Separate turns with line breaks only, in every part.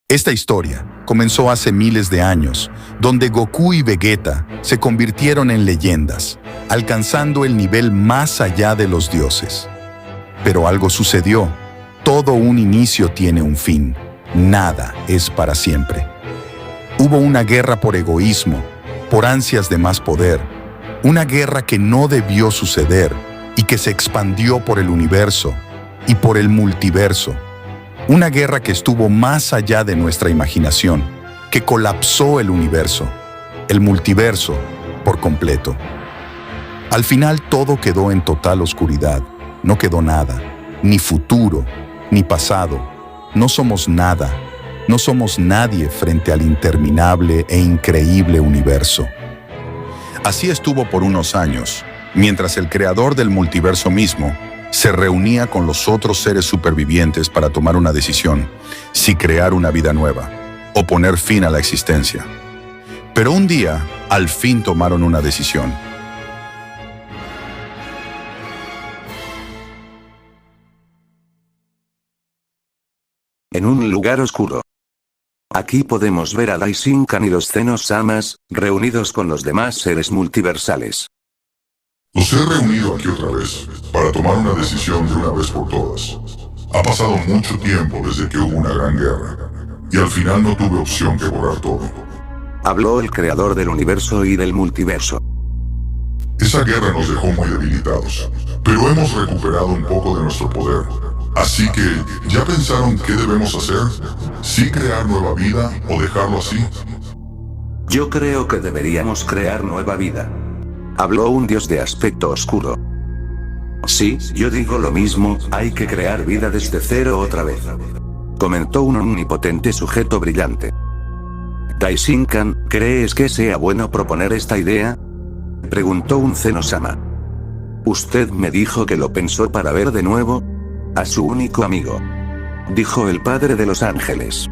Esta historia comenzó hace miles de años, donde Goku y Vegeta se convirtieron en leyendas, alcanzando el nivel más allá de los dioses. Pero algo sucedió. Todo un inicio tiene un fin. Nada es para siempre. Hubo una guerra por egoísmo, por ansias de más poder, una guerra que no debió suceder y que se expandió por el universo y por el multiverso. Una guerra que estuvo más allá de nuestra imaginación, que colapsó el universo, el multiverso, por completo. Al final todo quedó en total oscuridad. No quedó nada, ni futuro, ni pasado. No somos nada, no somos nadie frente al interminable e increíble universo. Así estuvo por unos años, mientras el creador del multiverso mismo se reunía con los otros seres supervivientes para tomar una decisión, si crear una vida nueva o poner fin a la existencia. Pero un día, al fin tomaron una decisión.
En un lugar oscuro. Aquí podemos ver a Daishinkan y los Zenos-samas, reunidos con los demás seres multiversales.
Los he reunido aquí otra vez, para tomar una decisión de una vez por todas. Ha pasado mucho tiempo desde que hubo una gran guerra, y al final no tuve opción que borrar todo.
Habló el creador del universo y del multiverso.
Esa guerra nos dejó muy debilitados, pero hemos recuperado un poco de nuestro poder. Así que, ¿ya pensaron qué debemos hacer? ¿Sí crear nueva vida o dejarlo así?
Yo creo que deberíamos crear nueva vida. Habló un dios de aspecto oscuro. Sí, yo digo lo mismo, hay que crear vida desde cero otra vez. Comentó un omnipotente sujeto brillante. Daishinkan, ¿crees que sea bueno proponer esta idea? Preguntó un Zenosama. Usted me dijo que lo pensó para ver de nuevo a su único amigo. Dijo el padre de los ángeles.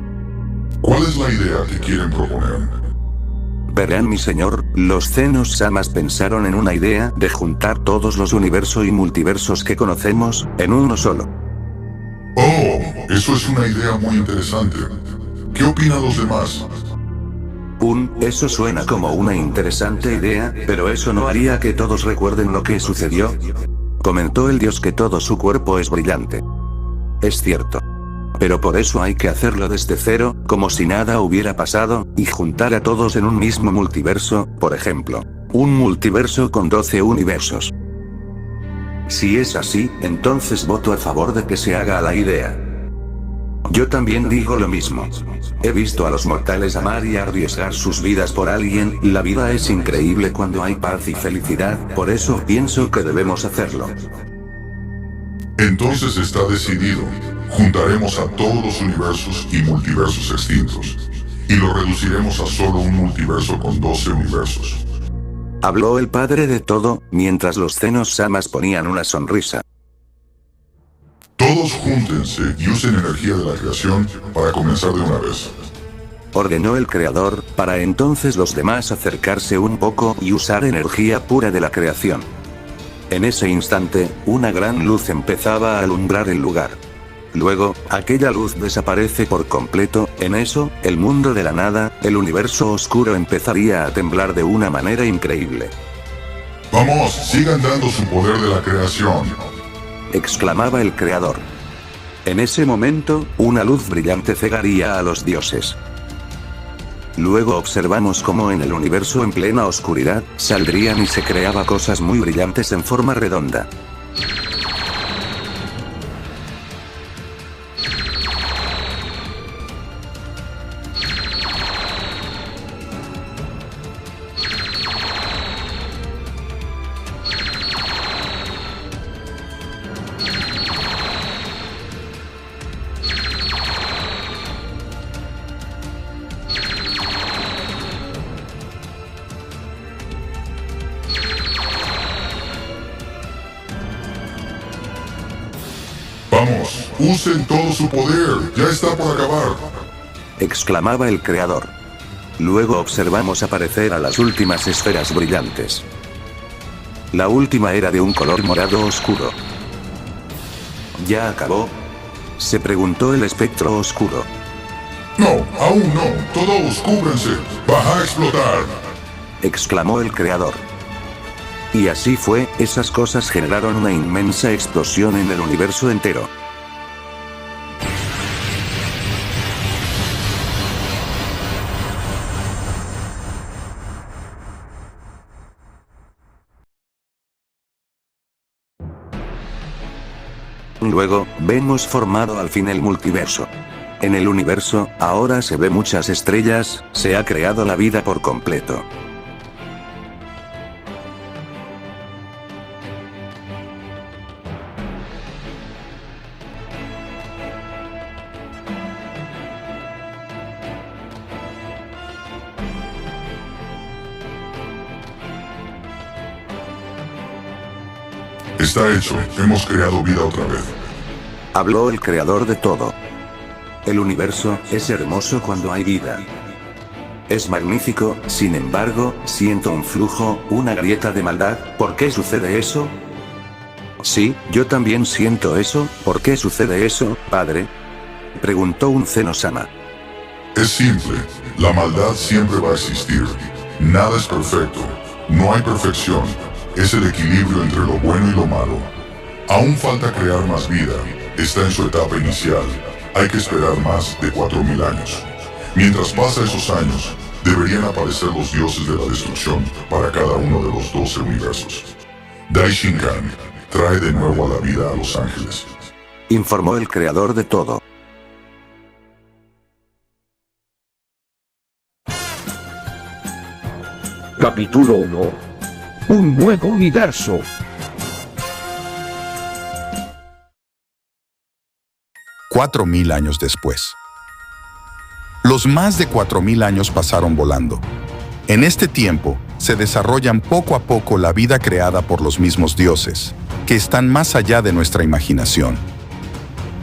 ¿Cuál es la idea que quieren proponer?
Verán, mi señor, los Zenos-samas pensaron en una idea de juntar todos los universos y multiversos que conocemos, en uno solo.
Oh, eso es una idea muy interesante. ¿Qué opinan los demás?
Eso suena como una interesante idea, pero eso no haría que todos recuerden lo que sucedió. Comentó el dios que todo su cuerpo es brillante. Es cierto. Pero por eso hay que hacerlo desde cero, como si nada hubiera pasado, y juntar a todos en un mismo multiverso, por ejemplo. Un multiverso con 12 universos. Si es así, entonces voto a favor de que se haga la idea. Yo también digo lo mismo. He visto a los mortales amar y arriesgar sus vidas por alguien, la vida es increíble cuando hay paz y felicidad, por eso pienso que debemos hacerlo.
Entonces está decidido. Juntaremos a todos los universos y multiversos extintos, y lo reduciremos a solo un multiverso con 12 universos.
Habló el padre de todo, mientras los Zenos-samas ponían una sonrisa.
Todos júntense y usen energía de la creación para comenzar de una vez.
Ordenó el creador, para entonces los demás acercarse un poco y usar energía pura de la creación. En ese instante, una gran luz empezaba a alumbrar el lugar. Luego, aquella luz desaparece por completo, en eso, el mundo de la nada, el universo oscuro empezaría a temblar de una manera increíble.
¡Vamos, sigan dando su poder de la creación!,
exclamaba el creador. En ese momento, una luz brillante cegaría a los dioses. Luego observamos cómo en el universo en plena oscuridad, saldrían y se creaba cosas muy brillantes en forma redonda.
¡Vamos! ¡Usen todo su poder! ¡Ya está por acabar!
exclamaba el creador. Luego observamos aparecer a las últimas esferas brillantes. La última era de un color morado oscuro. ¿Ya acabó?, se preguntó el espectro oscuro.
No, aún no. Todos cúbrense. Va a explotar.
Exclamó el creador. Y así fue, esas cosas generaron una inmensa explosión en el universo entero. Luego, vemos formado al fin el multiverso. En el universo, ahora se ve muchas estrellas, se ha creado la vida por completo.
Está hecho. Hemos creado vida otra vez.
Habló el creador de todo. El universo es hermoso cuando hay vida. Es magnífico, sin embargo, siento un flujo, una grieta de maldad. ¿Por qué sucede eso? Sí, yo también siento eso. ¿Por qué sucede eso, padre? Preguntó un Zenosama.
Es simple. La maldad siempre va a existir. Nada es perfecto. No hay perfección. Es el equilibrio entre lo bueno y lo malo. Aún falta crear más vida. Está en su etapa inicial. Hay que esperar más de 4000 años. Mientras pasa esos años, deberían aparecer los dioses de la destrucción para cada uno de los 12 universos. Daishinkan trae de nuevo a la vida a los ángeles.
Informó el creador de todo.
Capítulo 1. Un nuevo universo.
Cuatro mil años después. Los más de 4000 años pasaron volando. En este tiempo, se desarrollan poco a poco la vida creada por los mismos dioses, que están más allá de nuestra imaginación.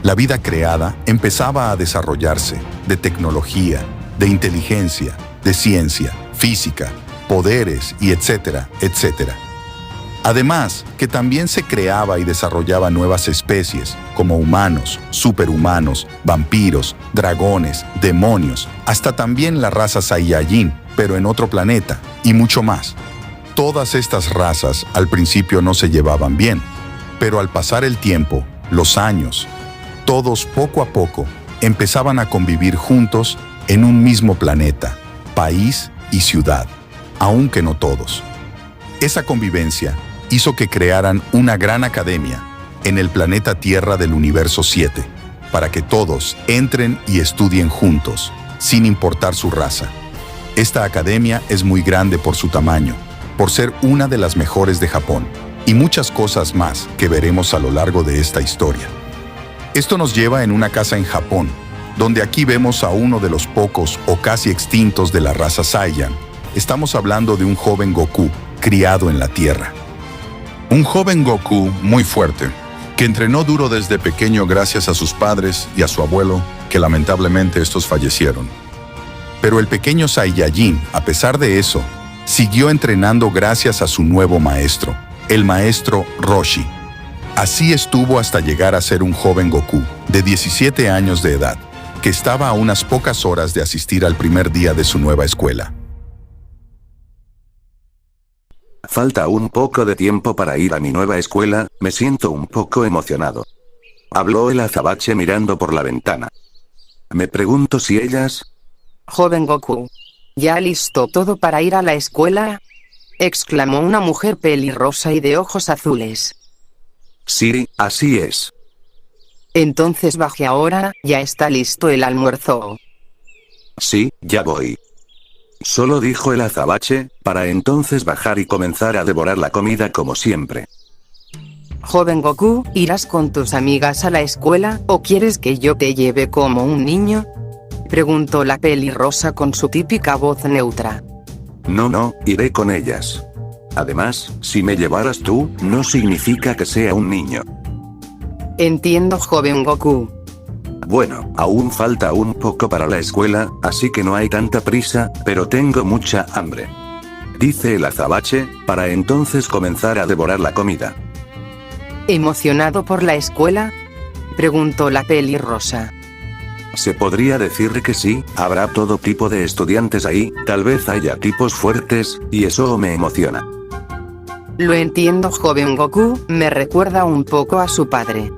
La vida creada empezaba a desarrollarse de tecnología, de inteligencia, de ciencia, física, poderes y etcétera, etcétera. Además, que también se creaba y desarrollaba nuevas especies, como humanos, superhumanos, vampiros, dragones, demonios, hasta también la raza Saiyajin, pero en otro planeta, y mucho más. Todas estas razas al principio no se llevaban bien, pero al pasar el tiempo, los años, todos poco a poco empezaban a convivir juntos en un mismo planeta, país y ciudad, aunque no todos. Esa convivencia hizo que crearan una gran academia en el planeta Tierra del Universo 7, para que todos entren y estudien juntos, sin importar su raza. Esta academia es muy grande por su tamaño, por ser una de las mejores de Japón, y muchas cosas más que veremos a lo largo de esta historia. Esto nos lleva en una casa en Japón, donde aquí vemos a uno de los pocos o casi extintos de la raza Saiyan. Estamos hablando de un joven Goku, criado en la Tierra. Un joven Goku muy fuerte, que entrenó duro desde pequeño gracias a sus padres y a su abuelo, que lamentablemente estos fallecieron. Pero el pequeño Saiyajin, a pesar de eso, siguió entrenando gracias a su nuevo maestro, el maestro Roshi. Así estuvo hasta llegar a ser un joven Goku, de 17 años de edad, que estaba a unas pocas horas de asistir al primer día de su nueva escuela.
Falta un poco de tiempo para ir a mi nueva escuela, me siento un poco emocionado. Habló el azabache mirando por la ventana. Me pregunto si ellas...
Joven Goku. ¿Ya listo todo para ir a la escuela? Exclamó una mujer pelirrosa y de ojos azules.
Sí, así es.
Entonces baje ahora, ya está listo el almuerzo.
Sí, ya voy. Solo dijo el azabache, para entonces bajar y comenzar a devorar la comida como siempre.
Joven Goku, ¿irás con tus amigas a la escuela, o quieres que yo te lleve como un niño? Preguntó la pelirrosa con su típica voz neutra.
No, iré con ellas. Además, si me llevaras tú, no significa que sea un niño.
Entiendo, joven Goku.
Bueno, aún falta un poco para la escuela, así que no hay tanta prisa, pero tengo mucha hambre. Dice el azabache, para entonces comenzar a devorar la comida.
¿Emocionado por la escuela? Preguntó la pelirrosa.
Se podría decir que sí, habrá todo tipo de estudiantes ahí, tal vez haya tipos fuertes, y eso me emociona.
Lo entiendo, joven Goku, me recuerda un poco a su padre.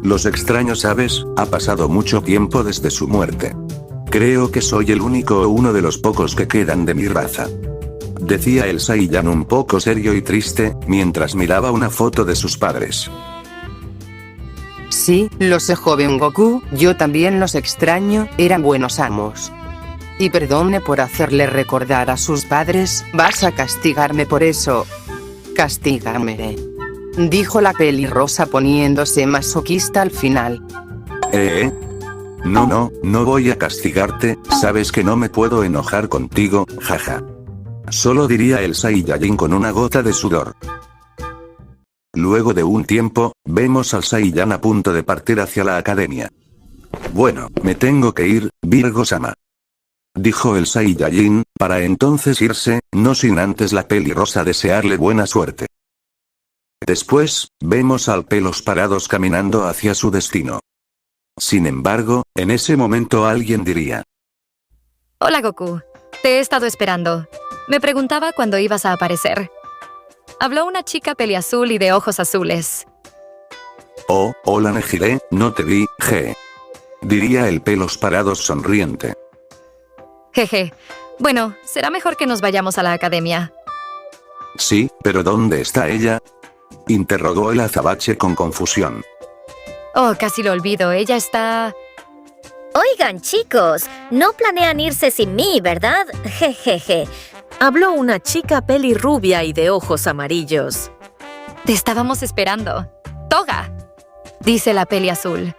Los extraños, ¿sabes? Ha pasado mucho tiempo desde su muerte. Creo que soy el único o uno de los pocos que quedan de mi raza. Decía el Saiyan un poco serio y triste, mientras miraba una foto de sus padres.
Sí, lo sé, joven Goku, yo también los extraño, eran buenos amos. Y perdone por hacerle recordar a sus padres, vas a castigarme por eso. Castígame, dijo la pelirrosa poniéndose masoquista al final.
No voy a castigarte, sabes que no me puedo enojar contigo, jaja. Solo diría el Saiyajin con una gota de sudor. Luego de un tiempo, vemos al Saiyan a punto de partir hacia la academia. Bueno, me tengo que ir, Virgo-sama, dijo el Saiyajin, para entonces irse, no sin antes la pelirrosa desearle buena suerte. Después, vemos al Pelos Parados caminando hacia su destino. Sin embargo, en ese momento alguien diría:
Hola Goku, te he estado esperando. Me preguntaba cuándo ibas a aparecer. Habló una chica peliazul y de ojos azules.
Oh, hola Nejire, no te vi, diría el Pelos Parados sonriente.
Jeje. Bueno, será mejor que nos vayamos a la academia.
Sí, pero ¿dónde está ella? Interrogó el azabache con confusión.
Oh, casi lo olvido, ella está...
Oigan, chicos, no planean irse sin mí, ¿verdad? Jejeje.
Habló una chica pelirrubia y de ojos amarillos.
Te estábamos esperando. ¡Toga!, dice la peli azul.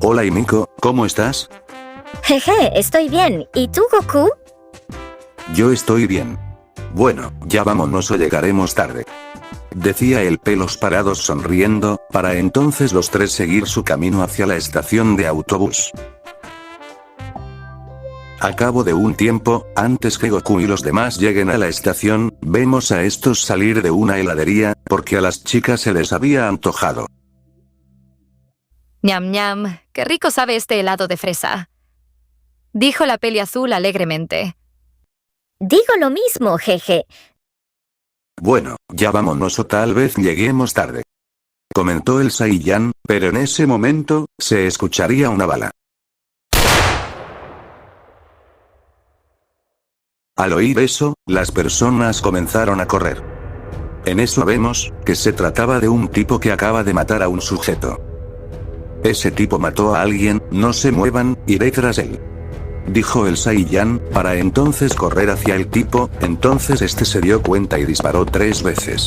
Hola Himiko, ¿cómo estás?
Jeje, estoy bien. ¿Y tú, Goku?
Yo estoy bien. Bueno, ya vámonos o llegaremos tarde, decía el Pelos Parados sonriendo, para entonces los tres seguir su camino hacia la estación de autobús. A cabo de un tiempo, antes que Goku y los demás lleguen a la estación, vemos a estos salir de una heladería, porque a las chicas se les había antojado.
Ñam ñam, qué rico sabe este helado de fresa, dijo la peli azul alegremente.
Digo lo mismo, jeje.
Bueno, ya vámonos o tal vez lleguemos tarde, comentó el Saiyan, pero en ese momento, se escucharía una bala. Al oír eso, las personas comenzaron a correr. En eso vemos, que se trataba de un tipo que acaba de matar a un sujeto. Ese tipo mató a alguien, no se muevan, iré tras él, dijo el Saiyan, para entonces correr hacia el tipo, entonces este se dio cuenta y disparó 3 veces.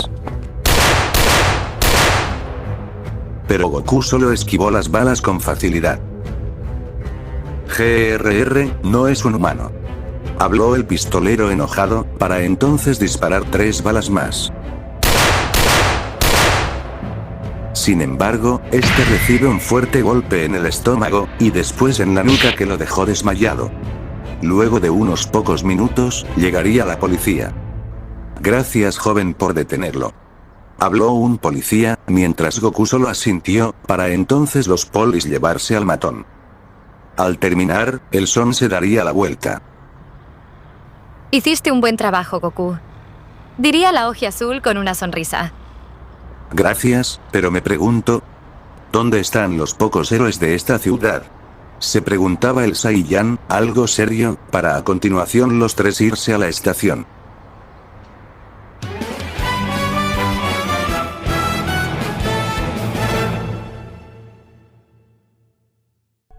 Pero Goku solo esquivó las balas con facilidad. GRR, no es un humano, habló el pistolero enojado, para entonces disparar 3 balas más. Sin embargo, este recibe un fuerte golpe en el estómago, y después en la nuca que lo dejó desmayado. Luego de unos pocos minutos, llegaría la policía. Gracias joven por detenerlo, habló un policía, mientras Goku solo asintió, para entonces los polis llevarse al matón. Al terminar, el son se daría la vuelta.
Hiciste un buen trabajo, Goku, diría la hoja azul con una sonrisa.
Gracias, pero me pregunto, ¿dónde están los pocos héroes de esta ciudad? Se preguntaba el Saiyan, algo serio, para a continuación los tres irse a la estación.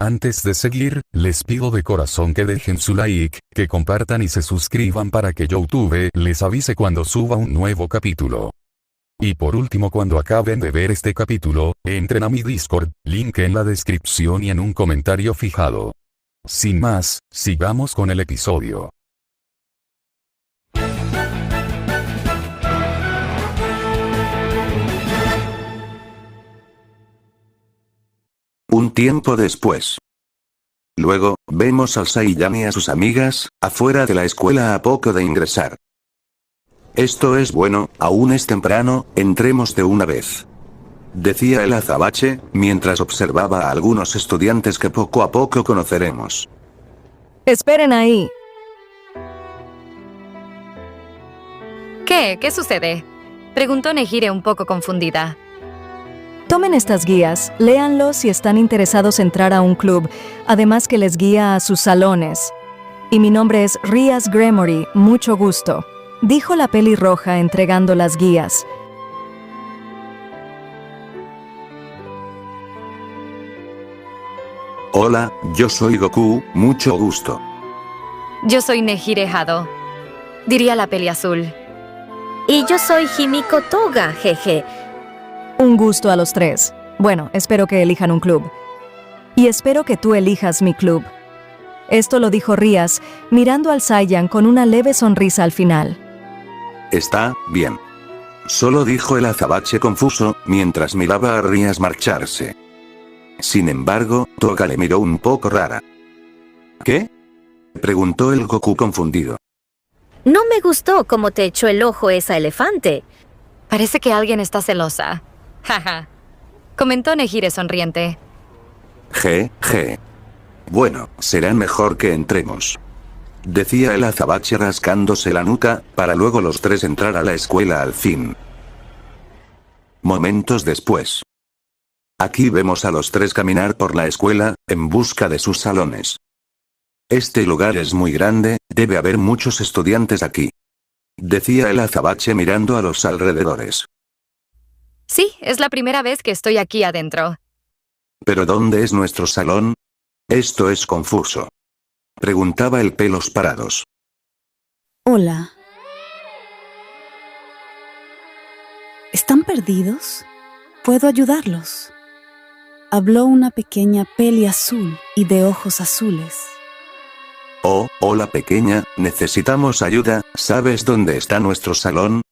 Antes de seguir, les pido de corazón que dejen su like, que compartan y se suscriban para que YouTube les avise cuando suba un nuevo capítulo. Y por último, cuando acaben de ver este capítulo, entren a mi Discord, link en la descripción y en un comentario fijado. Sin más, sigamos con el episodio.
Un tiempo después. Luego, vemos al Saiyan y a sus amigas, afuera de la escuela a poco de ingresar. Esto es bueno, aún es temprano, entremos de una vez, decía el azabache, mientras observaba a algunos estudiantes que poco a poco conoceremos.
Esperen ahí.
¿Qué? ¿Qué sucede? Preguntó Nehire un poco confundida.
Tomen estas guías, léanlos si están interesados en entrar a un club, además que les guía a sus salones. Y mi nombre es Rias Gremory, mucho gusto, dijo la pelirroja entregando las guías.
Hola, yo soy Goku, mucho gusto.
Yo soy Nehire Hado, diría la peliazul.
Y yo soy Himiko Toga, jeje.
Un gusto a los tres. Bueno, espero que elijan un club. Y espero que tú elijas mi club. Esto lo dijo Rias, mirando al Saiyan con una leve sonrisa al final.
Está bien. Solo dijo el azabache confuso, mientras miraba a Rias marcharse. Sin embargo, Toga le miró un poco rara. ¿Qué? Preguntó el Goku confundido.
No me gustó cómo te echó el ojo esa elefante.
Parece que alguien está celosa. Jaja. Comentó Nehire sonriente.
Je. Bueno, será mejor que entremos. Decía el azabache rascándose la nuca, para luego los tres entrar a la escuela al fin. Momentos después. Aquí vemos a los tres caminar por la escuela, en busca de sus salones. Este lugar es muy grande, debe haber muchos estudiantes aquí. Decía el azabache mirando a los alrededores.
Sí, es la primera vez que estoy aquí adentro.
¿Pero dónde es nuestro salón? Esto es confuso. Preguntaba el pelos parados.
Hola. ¿Están perdidos? Puedo ayudarlos. Habló una pequeña peli azul y de ojos azules.
Oh, hola pequeña, necesitamos ayuda, ¿sabes dónde está nuestro salón?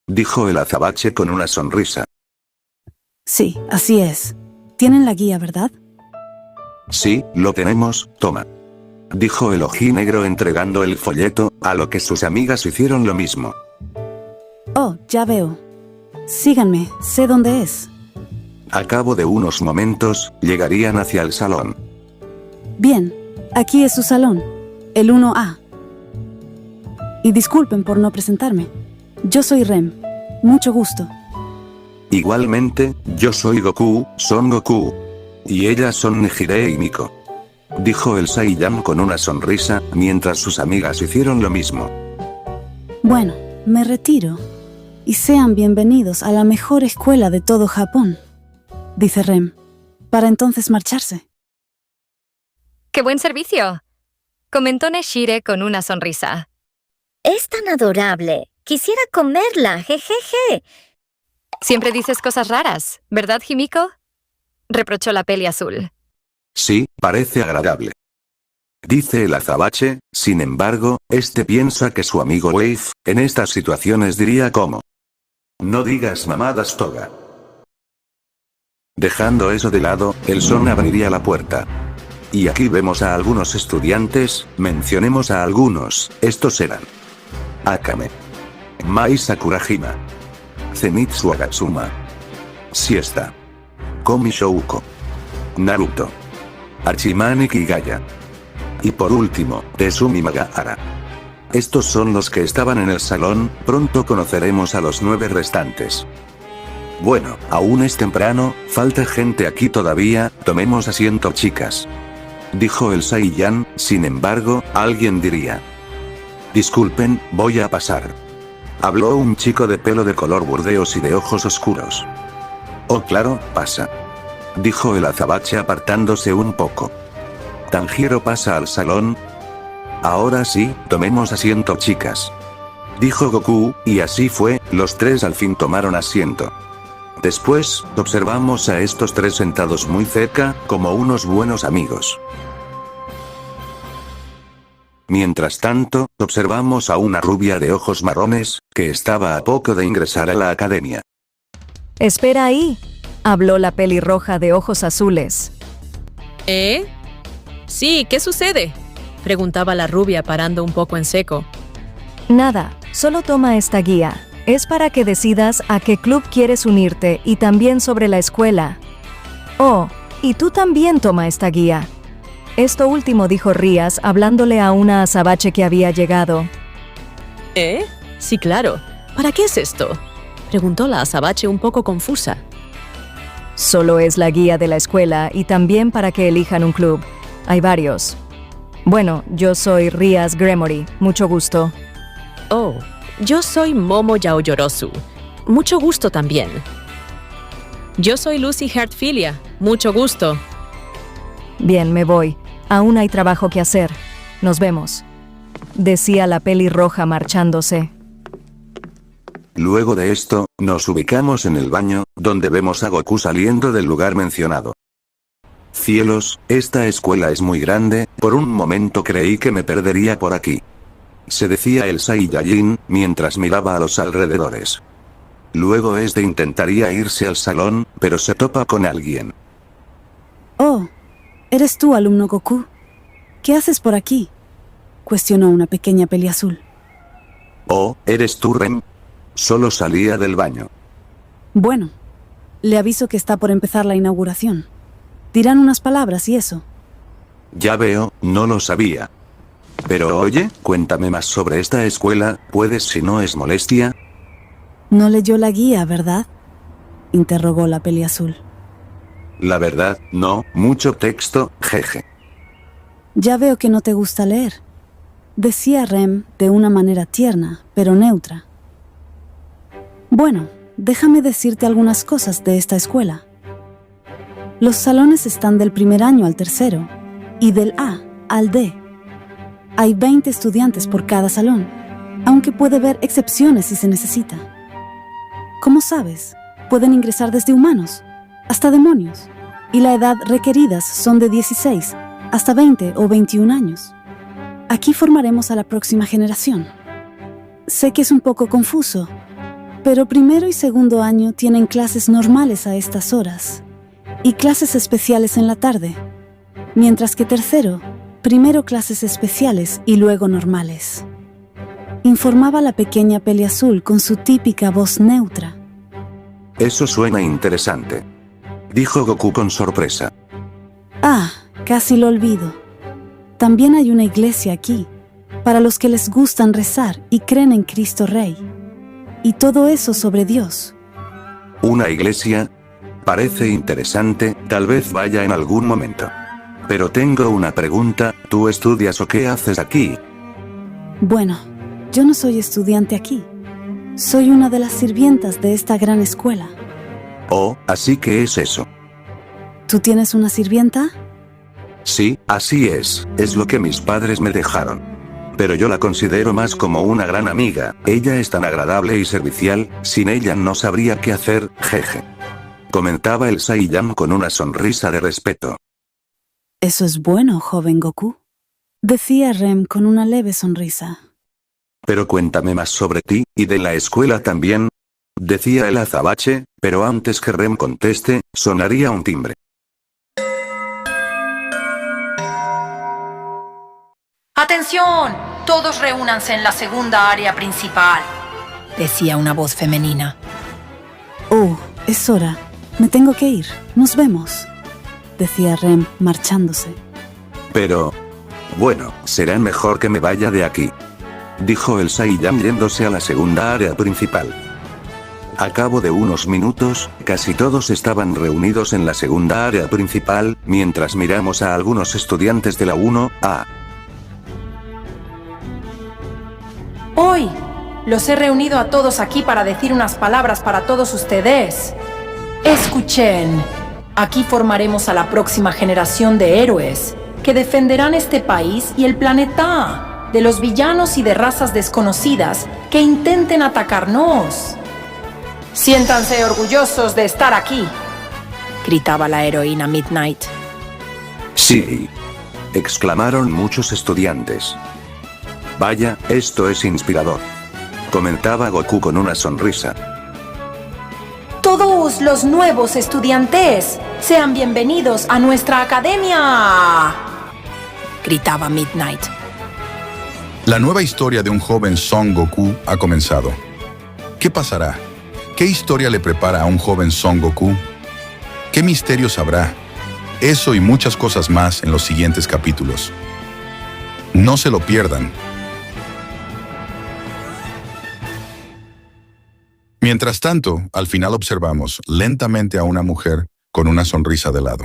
Dijo el azabache con una sonrisa.
Sí, así es. Tienen la guía, ¿verdad?
Sí, lo tenemos, toma. Dijo el ojinegro entregando el folleto, a lo que sus amigas hicieron lo mismo.
Oh, ya veo. Síganme, sé dónde es.
A cabo de unos momentos, llegarían hacia el salón.
Bien, aquí es su salón, el 1A. Y disculpen por no presentarme. Yo soy Rem. Mucho gusto.
Igualmente, yo soy Goku, Son Goku. Y ellas son Nehire y Miko. Dijo el Saiyan con una sonrisa, mientras sus amigas hicieron lo mismo.
Bueno, me retiro. Y sean bienvenidos a la mejor escuela de todo Japón, dice Rem, para entonces marcharse.
¡Qué buen servicio! Comentó Nehire con una sonrisa.
Es tan adorable. Quisiera comerla, jejeje.
Siempre dices cosas raras, ¿verdad, Himiko? Reprochó la peli azul.
Sí, parece agradable. Dice el azabache, sin embargo, este piensa que su amigo Wave, en estas situaciones diría como: no digas mamadas, Toga. Dejando eso de lado, el Son abriría la puerta. Y aquí vemos a algunos estudiantes, mencionemos a algunos, estos eran Akame, Mai Sakurajima, Zenitsu Agatsuma, Siesta, Komi Shouko, Naruto, Archimani Kigaya. Y por último, Tetsumi Magahara. Estos son los que estaban en el salón, pronto conoceremos a los 9 restantes. Bueno, aún es temprano, falta gente aquí todavía, tomemos asiento chicas. Dijo el Saiyan, sin embargo, alguien diría: disculpen, voy a pasar. Habló un chico de pelo de color burdeos y de ojos oscuros. Oh claro, pasa. Dijo el azabache apartándose un poco. ¿Tanjiro pasa al salón? Ahora sí, tomemos asiento chicas. Dijo Goku, y así fue, los tres al fin tomaron asiento. Después, observamos a estos tres sentados muy cerca, como unos buenos amigos. Mientras tanto, observamos a una rubia de ojos marrones, que estaba a poco de ingresar a la academia.
Espera ahí, habló la pelirroja de ojos azules.
¿Eh? Sí, ¿qué sucede? Preguntaba la rubia parando un poco en seco.
Nada, solo toma esta guía. Es para que decidas a qué club quieres unirte y también sobre la escuela. Oh, y tú también toma esta guía. Esto último dijo Rías hablándole a una azabache que había llegado.
Sí, claro. ¿Para qué es esto? Preguntó la azabache un poco confusa.
Solo es la guía de la escuela y también para que elijan un club. Hay varios. Bueno, yo soy Rías Gremory. Mucho gusto.
Oh, yo soy Momo Yaoyorosu. Mucho gusto también. Yo soy Lucy Heartfilia. Mucho gusto.
Bien, me voy. Aún hay trabajo que hacer. Nos vemos. Decía la pelirroja marchándose.
Luego de esto, nos ubicamos en el baño, donde vemos a Goku saliendo del lugar mencionado. Cielos, esta escuela es muy grande, por un momento creí que me perdería por aquí. Se decía el Saiyajin, mientras miraba a los alrededores. Luego intentaría irse al salón, pero se topa con alguien.
Oh, ¿eres tú, alumno Goku? ¿Qué haces por aquí? Cuestionó una pequeña peliazul.
Oh, ¿eres tú, Rem? Solo salía del baño.
Bueno, le aviso que está por empezar la inauguración. Dirán unas palabras y eso.
Ya veo, no lo sabía. Pero oye, cuéntame más sobre esta escuela, ¿puedes si no es molestia?
No leyó la guía, ¿verdad? Interrogó la peliazul.
La verdad, no, mucho texto, jeje.
Ya veo que no te gusta leer. Decía Rem de una manera tierna, pero neutra. Bueno, déjame decirte algunas cosas de esta escuela. Los salones están del primer año al tercero, y del A al D. Hay 20 estudiantes por cada salón, aunque puede haber excepciones si se necesita. Como sabes, pueden ingresar desde humanos hasta demonios, y la edad requeridas son de 16 hasta 20 o 21 años. Aquí formaremos a la próxima generación. Sé que es un poco confuso, pero primero y segundo año tienen clases normales a estas horas y clases especiales en la tarde, mientras que tercero, primero clases especiales y luego normales. Informaba la pequeña peliazul con su típica voz neutra.
Eso suena interesante, dijo Goku con sorpresa.
Ah, casi lo olvido. También hay una iglesia aquí, para los que les gustan rezar y creen en Cristo Rey. Y todo eso sobre Dios.
¿Una iglesia? Parece interesante, tal vez vaya en algún momento. Pero tengo una pregunta, ¿tú estudias o qué haces aquí?
Bueno, yo no soy estudiante aquí. Soy una de las sirvientas de esta gran escuela.
Oh, así que es eso.
¿Tú tienes una sirvienta?
Sí, así es lo que mis padres me dejaron. Pero yo la considero más como una gran amiga, ella es tan agradable y servicial, sin ella no sabría qué hacer, jeje. Comentaba el Saiyan con una sonrisa de respeto.
Eso es bueno, joven Goku, decía Rem con una leve sonrisa.
Pero cuéntame más sobre ti, y de la escuela también, decía el azabache, pero antes que Rem conteste, sonaría un timbre.
¡Atención! Todos reúnanse en la segunda área principal, decía una voz femenina.
Oh, es hora. Me tengo que ir. Nos vemos, decía Rem marchándose.
Pero... bueno, será mejor que me vaya de aquí, dijo el Saiyan yéndose a la segunda área principal. A cabo de unos minutos, casi todos estaban reunidos en la segunda área principal, mientras miramos a algunos estudiantes de la 1A.
Hoy, los he reunido a todos aquí para decir unas palabras para todos ustedes. Escuchen, aquí formaremos a la próxima generación de héroes que defenderán este país y el planeta de los villanos y de razas desconocidas que intenten atacarnos. Siéntanse orgullosos de estar aquí, gritaba la heroína Midnight.
Sí, exclamaron muchos estudiantes. Vaya, esto es inspirador, comentaba Goku con una sonrisa.
Todos los nuevos estudiantes, sean bienvenidos a nuestra academia, gritaba Midnight.
La nueva historia de un joven Son Goku ha comenzado. ¿Qué pasará? ¿Qué historia le prepara a un joven Son Goku? ¿Qué misterios habrá? Eso y muchas cosas más en los siguientes capítulos. No se lo pierdan. Mientras tanto, al final observamos lentamente a una mujer con una sonrisa de lado.